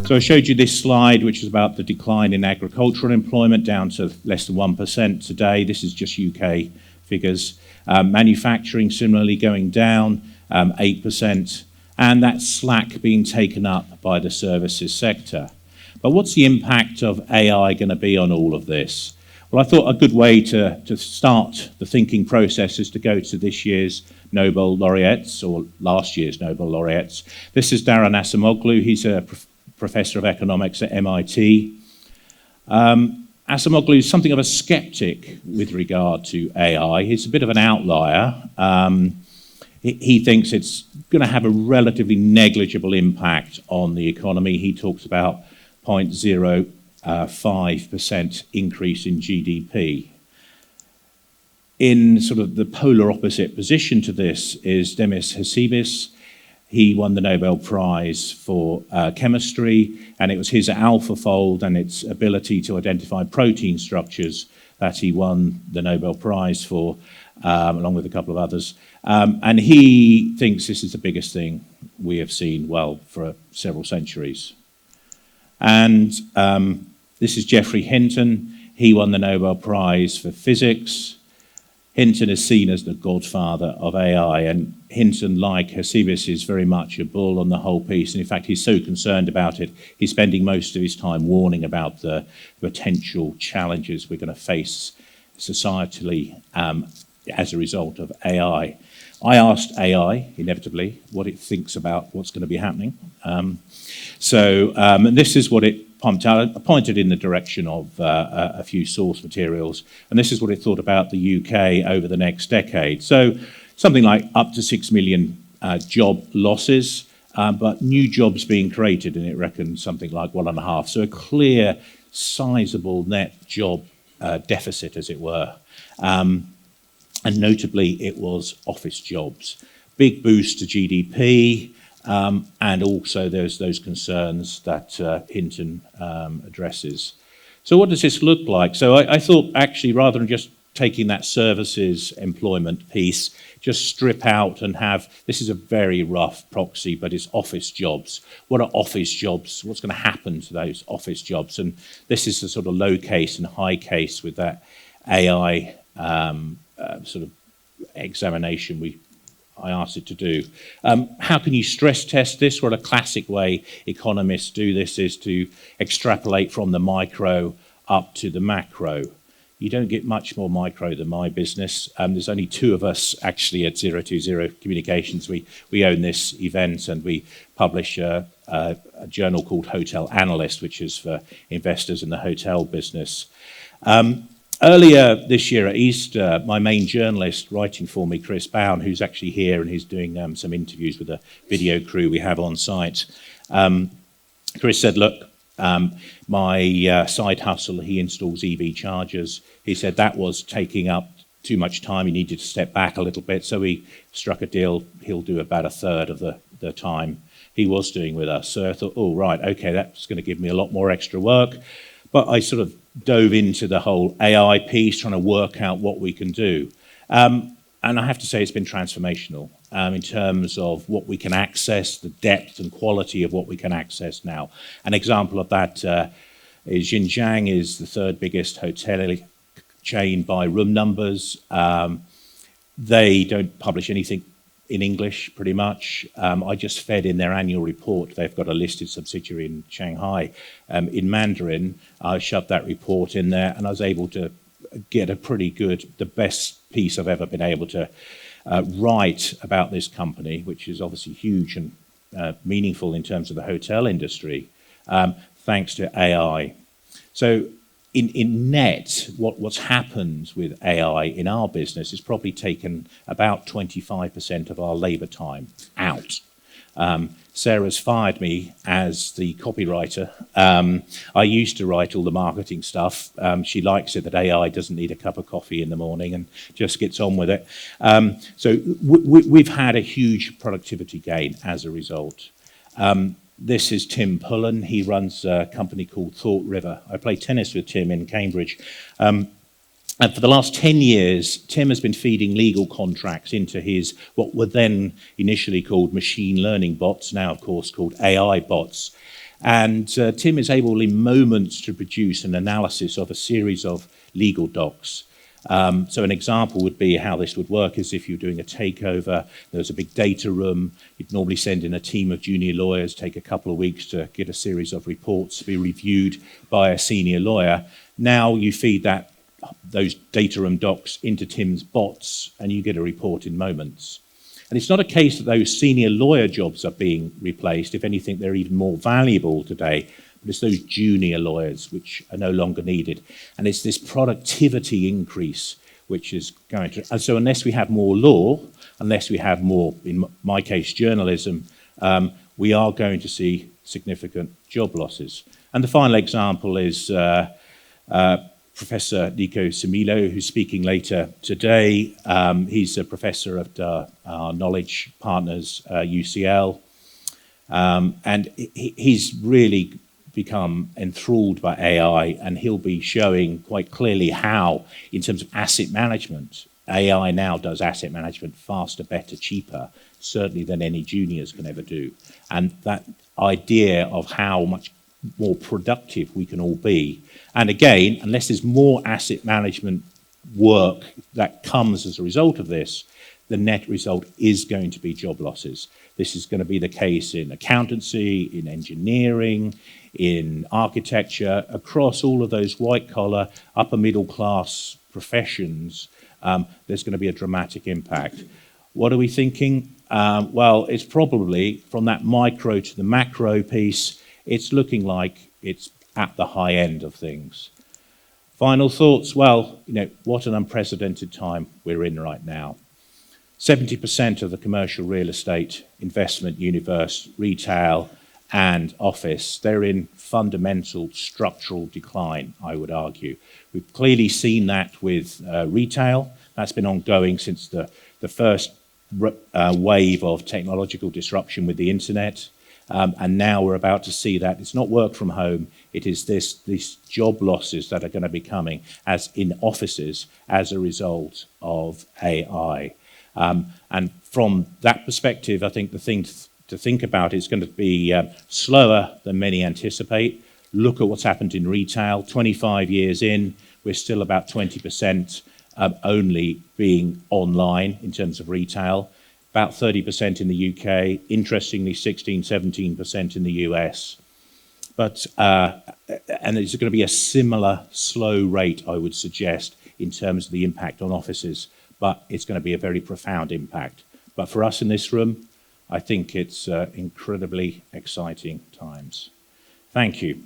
So I showed you this slide, which is about the decline in agricultural employment down to less than 1% today. This is just UK figures. Manufacturing similarly going down 8%, and that slack being taken up by the services sector. But what's the impact of AI going to be on all of this? Well, I thought a good way to start the thinking process is to go to this year's Nobel laureates, or last year's Nobel laureates. This is Daron Acemoglu. He's a professor of economics at MIT. Acemoglu is something of a skeptic with regard to AI. He's a bit of an outlier. He thinks it's going to have a relatively negligible impact on the economy. He talks about 0.05% increase in GDP. In sort of the polar opposite position to this is Demis Hassabis. He won the Nobel Prize for chemistry, and it was his AlphaFold and its ability to identify protein structures that he won the Nobel Prize for, along with a couple of others. And he thinks this is the biggest thing we have seen, well, for several centuries. And this is Geoffrey Hinton. He won the Nobel Prize for physics. Hinton is seen as the godfather of AI, and Hinton, like Hassabis, is very much a bull on the whole piece. And in fact, he's so concerned about it, he's spending most of his time warning about the potential challenges we're going to face societally as a result of AI. I asked AI, inevitably, what it thinks about what's going to be happening. And this is what it pumped out. I pointed in the direction of a few source materials, and this is what it thought about the UK over the next decade. So something like up to 6 million job losses, but new jobs being created, and it reckons something like 1.5. So a clear, sizable net job deficit, as it were. And notably, it was office jobs. Big boost to GDP, and also there's those concerns that Hinton addresses. So what does this look like? So I thought, actually, rather than just taking that services employment piece, just strip out and have, this is a very rough proxy, but it's office jobs. What are office jobs? What's going to happen to those office jobs? And this is the sort of low case and high case with that AI sort of examination I asked it to do. How can you stress test this? Well, a classic way economists do this is to extrapolate from the micro up to the macro. You don't get much more micro than my business. There's only two of us actually at 020 Communications. We own this event, and we publish a journal called Hotel Analyst, which is for investors in the hotel business. Earlier this year at Easter, my main journalist writing for me, Chris Bown, who's actually here and he's doing some interviews with a video crew we have on site. Chris said, look, my side hustle, he installs EV chargers. He said that was taking up too much time. He needed to step back a little bit. So we struck a deal. He'll do about a third of the time he was doing with us. So I thought, oh, right, okay, that's going to give me a lot more extra work. But I sort of dove into the whole AI piece, trying to work out what we can do. And I have to say it's been transformational in terms of what we can access, the depth and quality of what we can access now. An example of that is Xinjiang is the third biggest hotel chain by room numbers. They don't publish anything in English, pretty much. I just fed in their annual report. They've got a listed subsidiary in Shanghai in Mandarin. I shoved that report in there, and I was able to get a pretty good, the best piece I've ever been able to write about this company, which is obviously huge and meaningful in terms of the hotel industry, thanks to AI. So in net, what's happened with AI in our business is probably taken about 25% of our labour time out. Sarah's fired me as the copywriter. I used to write all the marketing stuff. She likes it that AI doesn't need a cup of coffee in the morning and just gets on with it. So we've had a huge productivity gain as a result. This is Tim Pullen. He runs a company called Thought River. I play tennis with Tim in Cambridge. And for the last 10 years, Tim has been feeding legal contracts into his, what were then initially called machine learning bots, now of course called AI bots. And Tim is able in moments to produce an analysis of a series of legal docs. So an example would be how this would work is if you're doing a takeover, there's a big data room, you'd normally send in a team of junior lawyers, take a couple of weeks to get a series of reports to be reviewed by a senior lawyer. Now you feed those data room docs into Tim's bots and you get a report in moments. And it's not a case that those senior lawyer jobs are being replaced. If anything, they're even more valuable today. But it's those junior lawyers which are no longer needed. And it's this productivity increase which is going to... And so unless we have more law, unless we have more, in my case, journalism, we are going to see significant job losses. And the final example is Professor Nico Similo, who's speaking later today. He's a professor of our knowledge partners, UCL. And he's really become enthralled by AI, and he'll be showing quite clearly how, in terms of asset management, AI now does asset management faster, better, cheaper, certainly than any juniors can ever do. And that idea of how much more productive we can all be. And again, unless there's more asset management work that comes as a result of this, the net result is going to be job losses. This is going to be the case in accountancy, in engineering, in architecture, across all of those white-collar, upper-middle-class professions. There's going to be a dramatic impact. What are we thinking? Well, it's probably, from that micro to the macro piece, it's looking like it's at the high end of things. Final thoughts? Well, what an unprecedented time we're in right now. 70% of the commercial real estate investment universe, retail and office, they're in fundamental structural decline, I would argue. We've clearly seen that with retail. That's been ongoing since the first wave of technological disruption with the internet. And now we're about to see that it's not work from home, it is these job losses that are going to be coming as in offices as a result of AI. And from that perspective, I think the thing to think about is going to be slower than many anticipate. Look at what's happened in retail. 25 years in, we're still about 20% only being online in terms of retail. About 30% in the UK, interestingly 16, 17% in the US. But, and it's going to be a similar slow rate, I would suggest, in terms of the impact on offices, but it's going to be a very profound impact. But for us in this room, I think it's incredibly exciting times. Thank you.